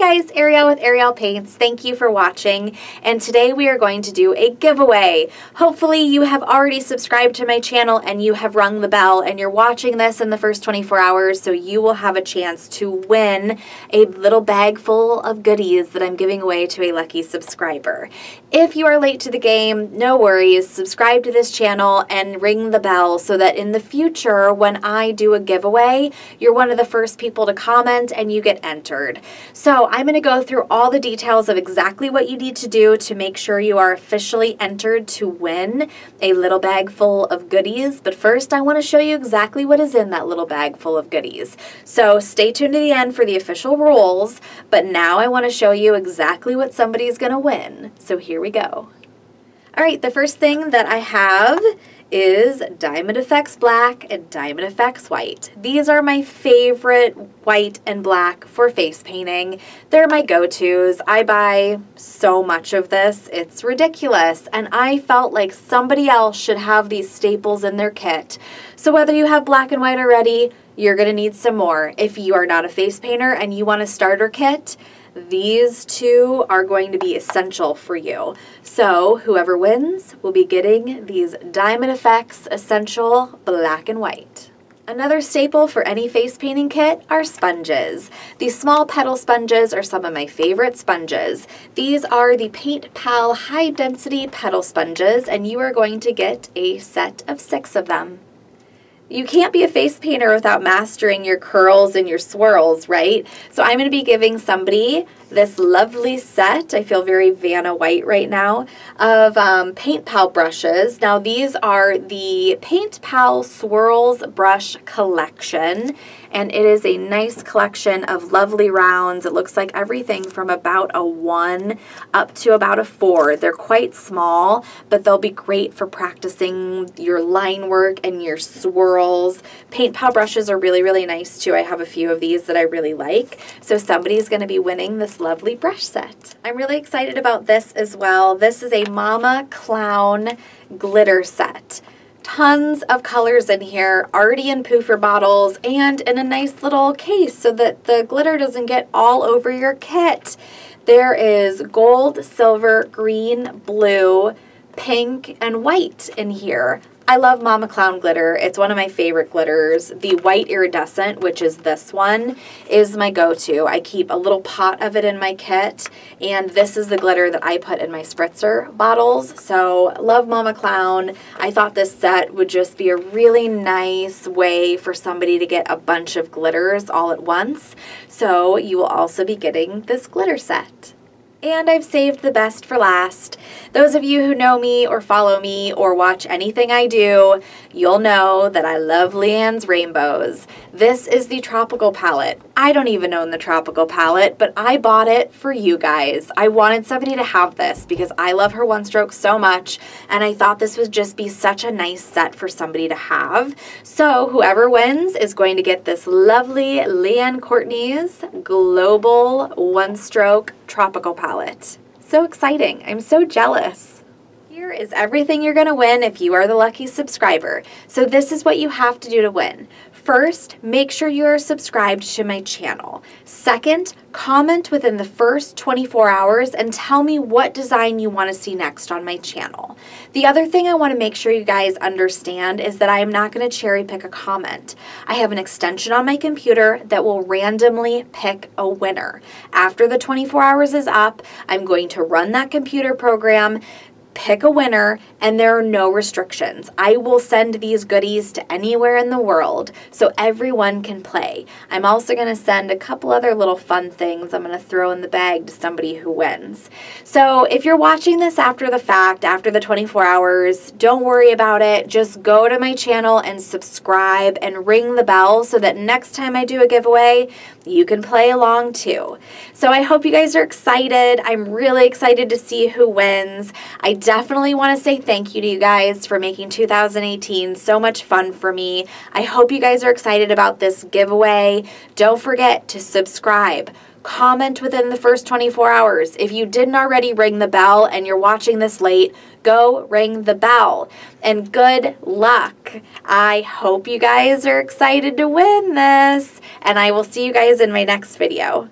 guys, Ariel with Arielpaints. Thank you for watching, and today we are going to do a giveaway. Hopefully you have already subscribed to my channel and you have rung the bell and you're watching this in the first 24 hours, so you will have a chance to win a little bag full of goodies that I'm giving away to a lucky subscriber. If you are late to the game, no worries. Subscribe to this channel and ring the bell so that in the future when I do a giveaway, you're one of the first people to comment and you get entered. So I'm going to go through all the details of exactly what you need to do to make sure you are officially entered to win a little bag full of goodies. But first I want to show you exactly what is in that little bag full of goodies. So stay tuned to the end for the official rules, but now I want to show you exactly what somebody's going to win. So here we go. Alright, the first thing that I have is Diamond Effects Black and Diamond Effects White. These are my favorite white and black for face painting. They're my go-tos. I buy so much of this. It's ridiculous. And I felt like somebody else should have these staples in their kit. So whether you have black and white already, you're going to need some more. If you are not a face painter and you want a starter kit, these two are going to be essential for you. So whoever wins will be getting these Diamond Effects Essential Black and White. Another staple for any face painting kit are sponges. These small petal sponges are some of my favorite sponges. These are the PaintPal High Density Petal Sponges, and you are going to get a set of 6 of them. You can't be a face painter without mastering your curls and your swirls, right? So I'm going to be giving somebody this lovely set, I feel very Vanna White right now, of PaintPal brushes. Now these are the PaintPal Swirls Brush Collection, and it is a nice collection of lovely rounds. It looks like everything from about a 1 up to about a 4. They're quite small, but they'll be great for practicing your line work and your swirls. PaintPal brushes are really, really nice too. I have a few of these that I really like. So somebody's going to be winning this lovely brush set. I'm really excited about this as well. This is a Mama Clown glitter set. Tons of colors in here, already in poofer bottles and in a nice little case so that the glitter doesn't get all over your kit. There is gold, silver, green, blue, pink, and white in here. I love Mama Clown glitter. It's one of my favorite glitters. The white iridescent, which is this one, is my go-to. I keep a little pot of it in my kit, and this is the glitter that I put in my spritzer bottles. So love Mama Clown. I thought this set would just be a really nice way for somebody to get a bunch of glitters all at once. So you will also be getting this glitter set. And I've saved the best for last. Those of you who know me or follow me or watch anything I do, you'll know that I love Leanne's Rainbows. This is the Tropical palette. I don't even own the Tropical palette, but I bought it for you guys. I wanted somebody to have this because I love her one stroke so much, and I thought this would just be such a nice set for somebody to have. So whoever wins is going to get this lovely Leanne Courtney's Global One Stroke Tropical palette. So exciting. I'm so jealous. Here is everything you're going to win if you are the lucky subscriber. So this is what you have to do to win. First, make sure you are subscribed to my channel. Second, comment within the first 24 hours and tell me what design you want to see next on my channel. The other thing I want to make sure you guys understand is that I am not going to cherry pick a comment. I have an extension on my computer that will randomly pick a winner. After the 24 hours is up, I'm going to run that computer program, pick a winner, and there are no restrictions. I will send these goodies to anywhere in the world so everyone can play. I'm also going to send a couple other little fun things I'm going to throw in the bag to somebody who wins. So if you're watching this after the fact, after the 24 hours, don't worry about it. Just go to my channel and subscribe and ring the bell so that next time I do a giveaway, you can play along too. So I hope you guys are excited. I'm really excited to see who wins. I definitely want to say thank you to you guys for making 2018 so much fun for me. I hope you guys are excited about this giveaway. Don't forget to subscribe. Comment within the first 24 hours. If you didn't already ring the bell and you're watching this late, go ring the bell. And good luck. I hope you guys are excited to win this. And I will see you guys in my next video.